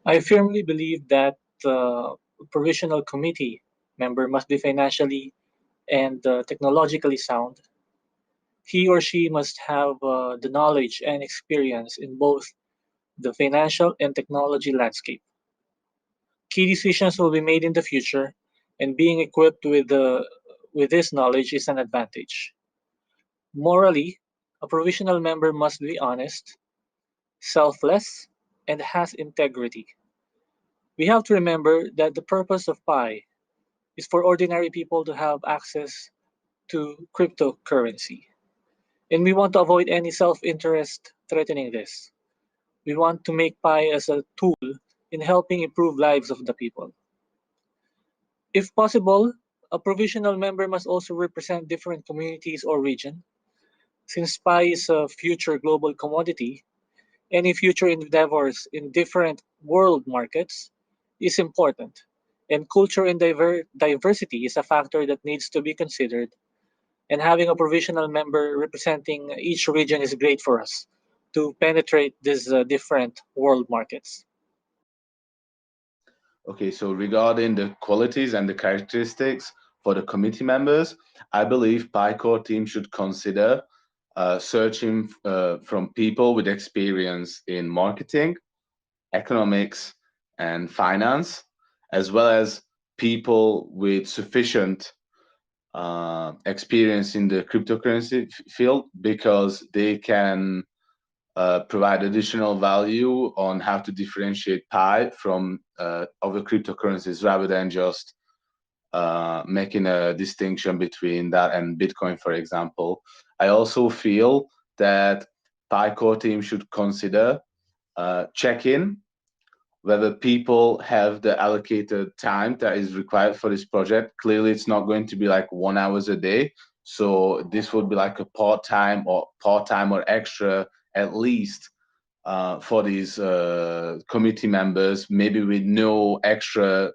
I firmly believe that a provisional committee member must be financially and technologically sound. He or she must have the knowledge and experience in both the financial and technology landscape. Key decisions will be made in the future, and being equipped with this knowledge is an advantage. Morally, a provisional member must be honest, selfless, and has integrity. We have to remember that the purpose of PI is for ordinary people to have access to cryptocurrency. And we want to avoid any self interest threatening this. We want to make PI as a tool in helping improve lives of the people. If possible, a provisional member must also represent different communities or region. Since PI is a future global commodity, any future endeavors in different world markets is important. And culture and diversity is a factor that needs to be considered. And having a provisional member representing each region is great for us to penetrate these different world markets. Okay, so regarding the qualities and the characteristics for the committee members, I believe PICOR team should consider searching from people with experience in marketing, economics, and finance, as well as people with sufficient experience in the cryptocurrency field, because they can provide additional value on how to differentiate Pi from other cryptocurrencies, rather than just making a distinction between that and Bitcoin, for example. I also feel that Pi core team should consider checking whether people have the allocated time that is required for this project. Clearly, it's not going to be like 1 hour a day. So this would be like a part-time or extra at least for these committee members, maybe with no extra,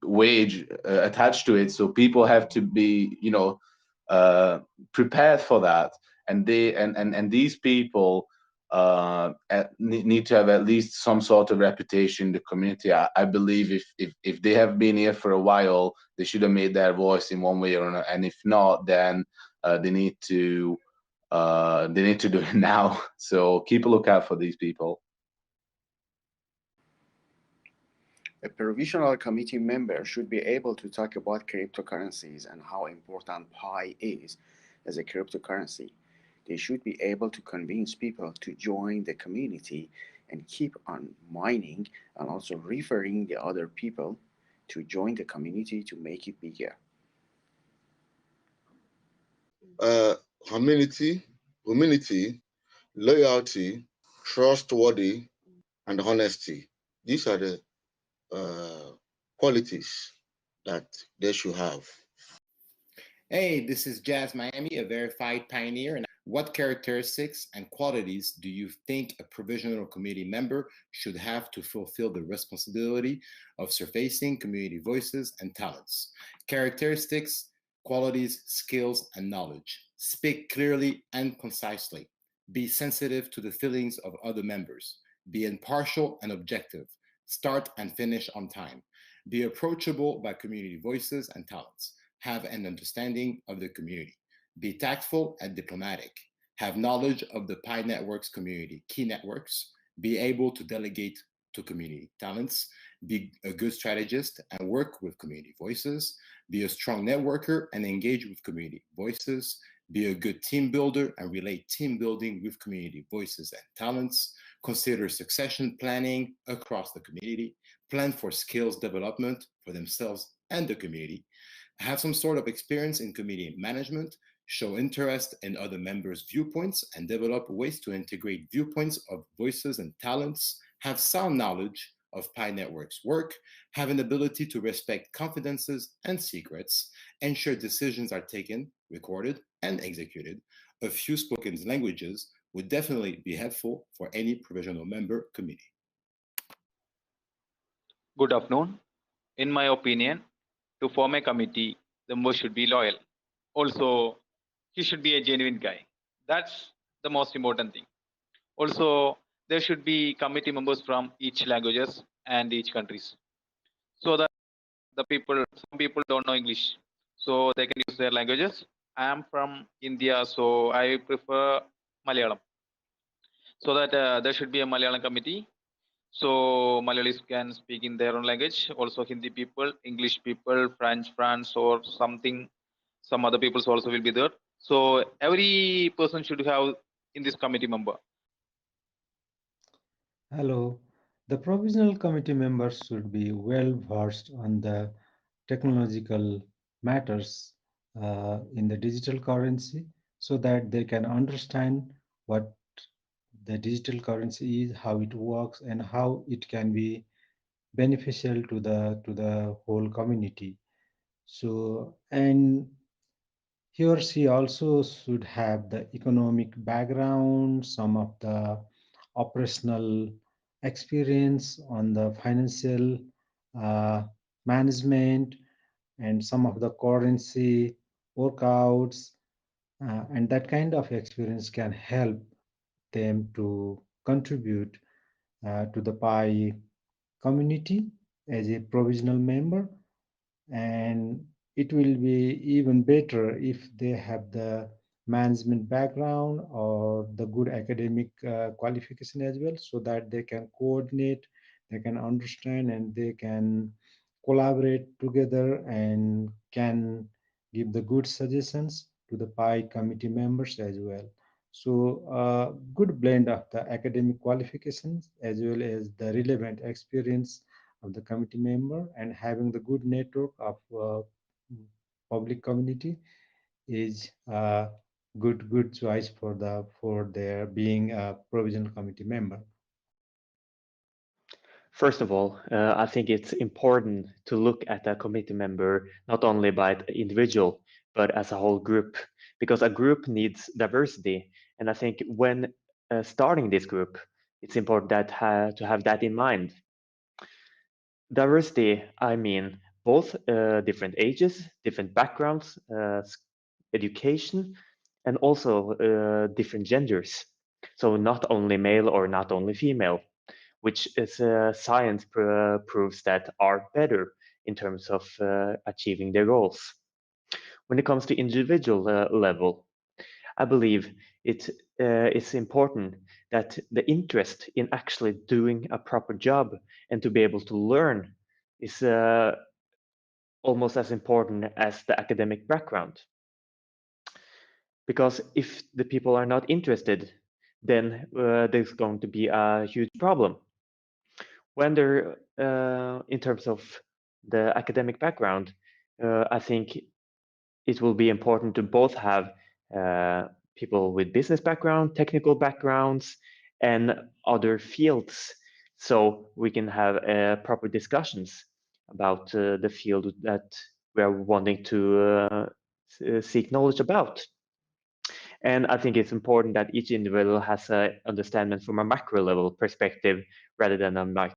wage attached to it. So people have to be, prepared for that, and these people need to have at least some sort of reputation in the community. I believe if they have been here for a while, they should have made their voice in one way or another, and if not, then they need to do it now. So keep a lookout for these people. A provisional committee member should be able to talk about cryptocurrencies and how important Pi is as a cryptocurrency. They should be able to convince people to join the community and keep on mining, and also referring the other people to join the community to make it bigger. Humility, loyalty, trustworthy, and honesty. These are the qualities that they should have. Hey, this is Jazz Miami, a verified pioneer. And what characteristics and qualities do you think a provisional committee member should have to fulfill the responsibility of surfacing community voices and talents? Characteristics, qualities, skills, and knowledge. Speak clearly and concisely. Be sensitive to the feelings of other members. Be impartial and objective. Start and finish on time. Be approachable by community voices and talents. Have an understanding of the community. Be tactful and diplomatic. Have knowledge of the Pi Network's community key networks. Be able to delegate to community talents. Be a good strategist and work with community voices. Be a strong networker and engage with community voices. Be a good team builder and relate team building with community voices and talents. Consider succession planning across the community. Plan for skills development for themselves and the community. Have some sort of experience in community management. Show interest in other members' viewpoints and develop ways to integrate viewpoints of voices and talents. Have sound knowledge of Pi Network's work. Have an ability to respect confidences and secrets. Ensure decisions are taken, recorded, and executed. A few spoken languages would definitely be helpful for any provisional member committee. Good afternoon. In my opinion, to form a committee, the member should be loyal. Also, he should be a genuine guy. That's the most important thing. Also, there should be committee members from each languages and each countries, so that some people don't know English, so they can use their languages. I am from India, so I prefer Malayalam, so that there should be a Malayalam committee, so Malayalis can speak in their own language. Also Hindi people, English people, French, France, or something, some other peoples also will be there. So every person should have in this committee member. Hello. The provisional committee members should be well versed on the technological matters in the digital currency so that they can understand what the digital currency is, how it works, and how it can be beneficial to the whole community. So, and he or she also should have the economic background, some of the operational experience on the financial uh, management, and some of the currency workouts, and that kind of experience can help them to contribute to the PI community as a provisional member. And it will be even better if they have the management background or the good academic qualification as well, so that they can coordinate, they can understand, and they can collaborate together and can give the good suggestions to the PI committee members as well. So a good blend of the academic qualifications as well as the relevant experience of the committee member, and having the good network of public community is a good choice for their being a provisional committee member. First of all, I think it's important to look at a committee member not only by the individual, but as a whole group, because a group needs diversity. And I think when starting this group, it's important to have that in mind. Diversity, I mean both different ages, different backgrounds, education, and also different genders. So not only male or not only female, which is science proves that are better in terms of achieving their goals. When it comes to individual level, I believe it's important that the interest in actually doing a proper job and to be able to learn is almost as important as the academic background. Because if the people are not interested, then there's going to be a huge problem. When they're in terms of the academic background, I think it will be important to both have people with business background, technical backgrounds, and other fields, so we can have proper discussions about the field that we are wanting to seek knowledge about. And I think it's important that each individual has an understanding from a macro level perspective rather than a micro.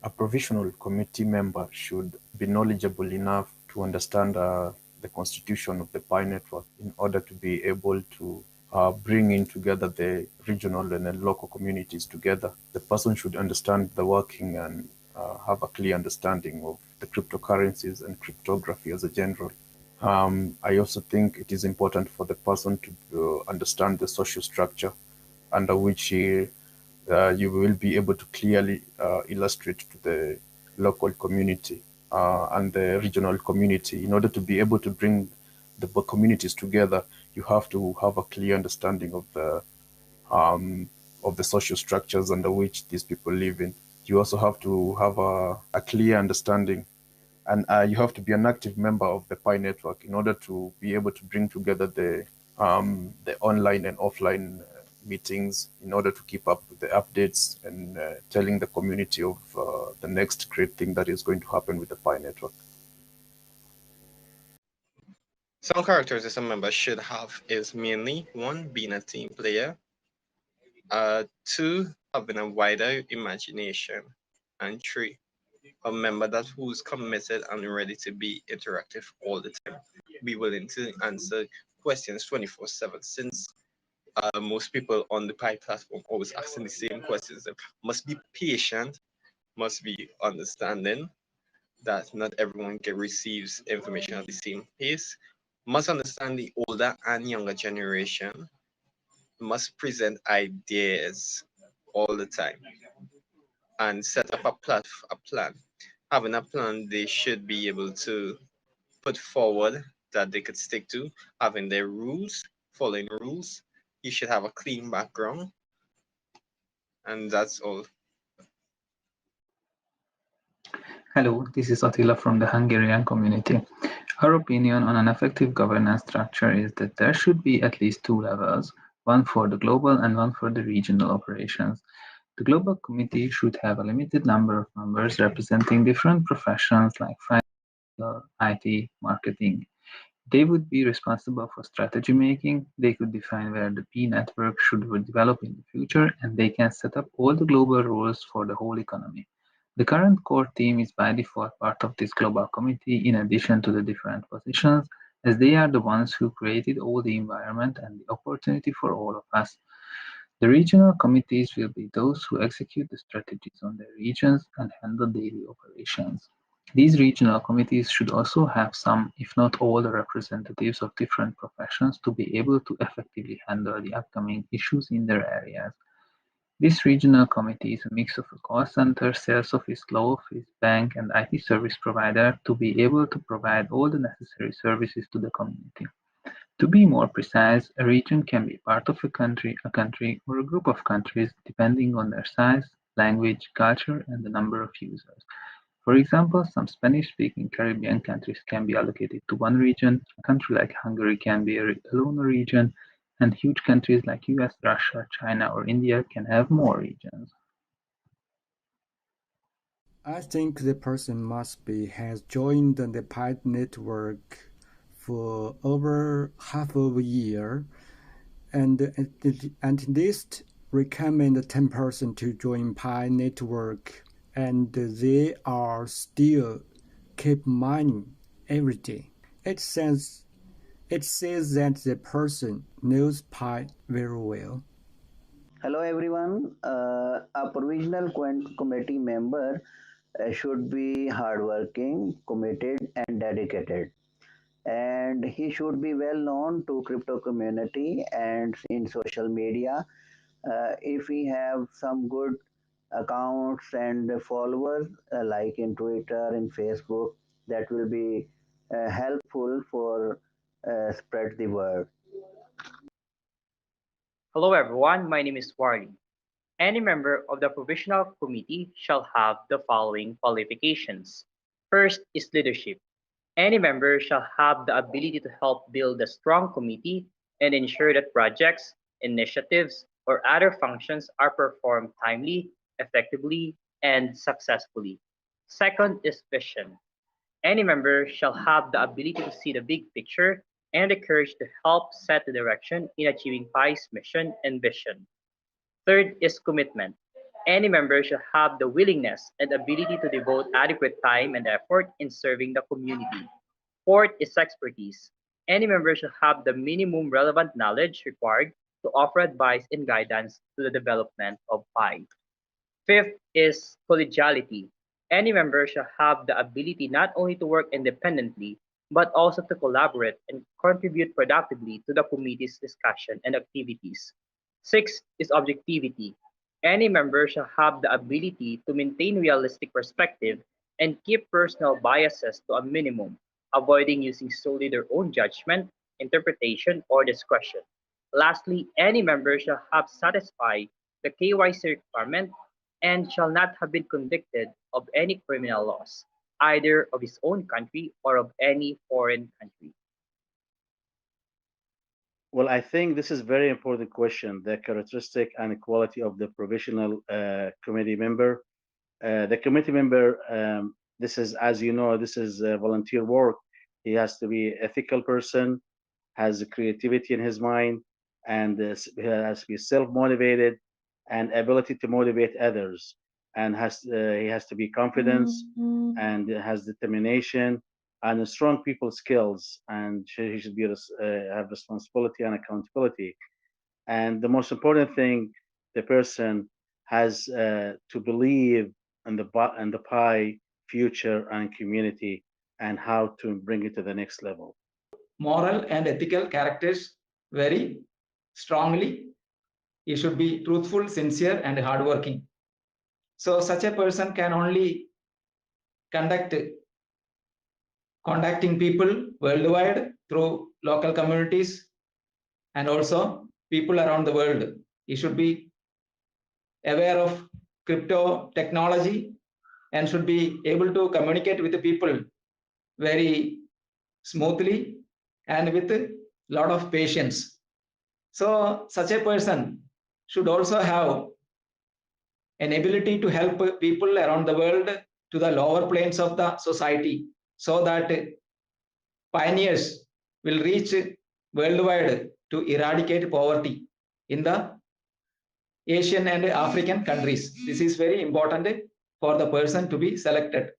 A provisional committee member should be knowledgeable enough to understand the constitution of the Pi network in order to be able to bring in together the regional and the local communities together. The person should understand the working and have a clear understanding of the cryptocurrencies and cryptography as a general. I also think it is important for the person to understand the social structure under which you will be able to clearly illustrate to the local community and the regional community. In order to be able to bring the communities together, you have to have a clear understanding of the social structures under which these people live in. You also have to have a clear understanding, and you have to be an active member of the Pi network in order to be able to bring together the online and offline meetings in order to keep up with the updates and telling the community of the next great thing that is going to happen with the Pi network. Some characteristics a member should have is mainly 1, being a team player, 2, having a wider imagination, and 3, a member that who's committed and ready to be interactive all the time, be willing to answer questions 24/7, since most people on the PI platform always asking the same questions. They must be patient, must be understanding that not everyone receives information at the same pace, must understand the older and younger generation, must present ideas all the time, and set up a plan. Having a plan, they should be able to put forward that they could stick to, having their rules, following rules. You should have a clean background, and that's all. Hello, this is Attila from the Hungarian community. Our opinion on an effective governance structure is that there should be at least two levels, one for the global and one for the regional operations. The global committee should have a limited number of members representing different professions like finance, IT, marketing. They would be responsible for strategy making, they could define where the P network should develop in the future, and they can set up all the global rules for the whole economy. The current core team is by default part of this global committee in addition to the different positions, as they are the ones who created all the environment and the opportunity for all of us. The regional committees will be those who execute the strategies on their regions and handle daily operations. These regional committees should also have some, if not all, the representatives of different professions to be able to effectively handle the upcoming issues in their areas. This regional committee is a mix of a call center, sales office, law office, bank, and IT service provider to be able to provide all the necessary services to the community. To be more precise, a region can be part of a country, or a group of countries, depending on their size, language, culture, and the number of users. For example, some Spanish-speaking Caribbean countries can be allocated to one region, a country like Hungary can be alone a region, and huge countries like US, Russia, China, or India can have more regions. I think the person must be has joined the PI network for over half of a year, and at least recommend 10% to join PI network, and they are still keep mining every day. It says that the person knows PI very well. Hello everyone. A provisional committee member should be hardworking, committed, and dedicated. And he should be well known to crypto community and in social media. If we have some good accounts and followers like in Twitter and Facebook, that will be helpful for spread the word. Hello everyone, my name is Warley. Any member of the provisional committee shall have the following qualifications. First is leadership. Any member shall have the ability to help build a strong committee and ensure that projects, initiatives, or other functions are performed timely, effectively, and successfully. Second is vision. Any member shall have the ability to see the big picture and the courage to help set the direction in achieving PI's mission and vision. Third is commitment. Any member shall have the willingness and ability to devote adequate time and effort in serving the community. Fourth is expertise. Any member shall have the minimum relevant knowledge required to offer advice and guidance to the development of PI. Fifth is collegiality. Any member shall have the ability not only to work independently, but also to collaborate and contribute productively to the committee's discussion and activities. Sixth is objectivity. Any member shall have the ability to maintain realistic perspective and keep personal biases to a minimum, avoiding using solely their own judgment, interpretation, or discretion. Lastly, any member shall have satisfied the KYC requirement and shall not have been convicted of any criminal laws, either of his own country or of any foreign country. Well, I think this is a very important question, the characteristic and quality of the provisional committee member. The committee member, this is, as you know, this is volunteer work. He has to be ethical person, has creativity in his mind, and he has to be self-motivated and ability to motivate others. And he has to be confident and has determination and strong people skills, and he should be have responsibility and accountability. And the most important thing, the person has to believe in the pi future and community and how to bring it to the next level. Moral and ethical characters very strongly. He should be truthful, sincere, and hardworking. So such a person can only contacting people worldwide through local communities and also people around the world. He should be aware of crypto technology and should be able to communicate with the people very smoothly and with a lot of patience. So such a person should also have an ability to help people around the world to the lower planes of the society so that pioneers will reach worldwide to eradicate poverty in the Asian and African countries. This is very important for the person to be selected.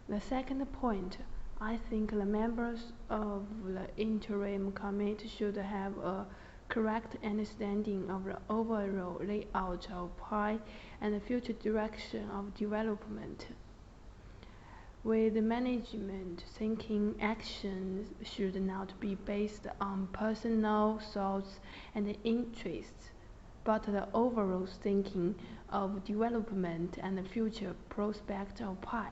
The second point, I think the members of the interim committee should have a correct understanding of the overall layout of PI and the future direction of development. With management thinking, actions should not be based on personal thoughts and interests, but the overall thinking of development and the future prospect of PI.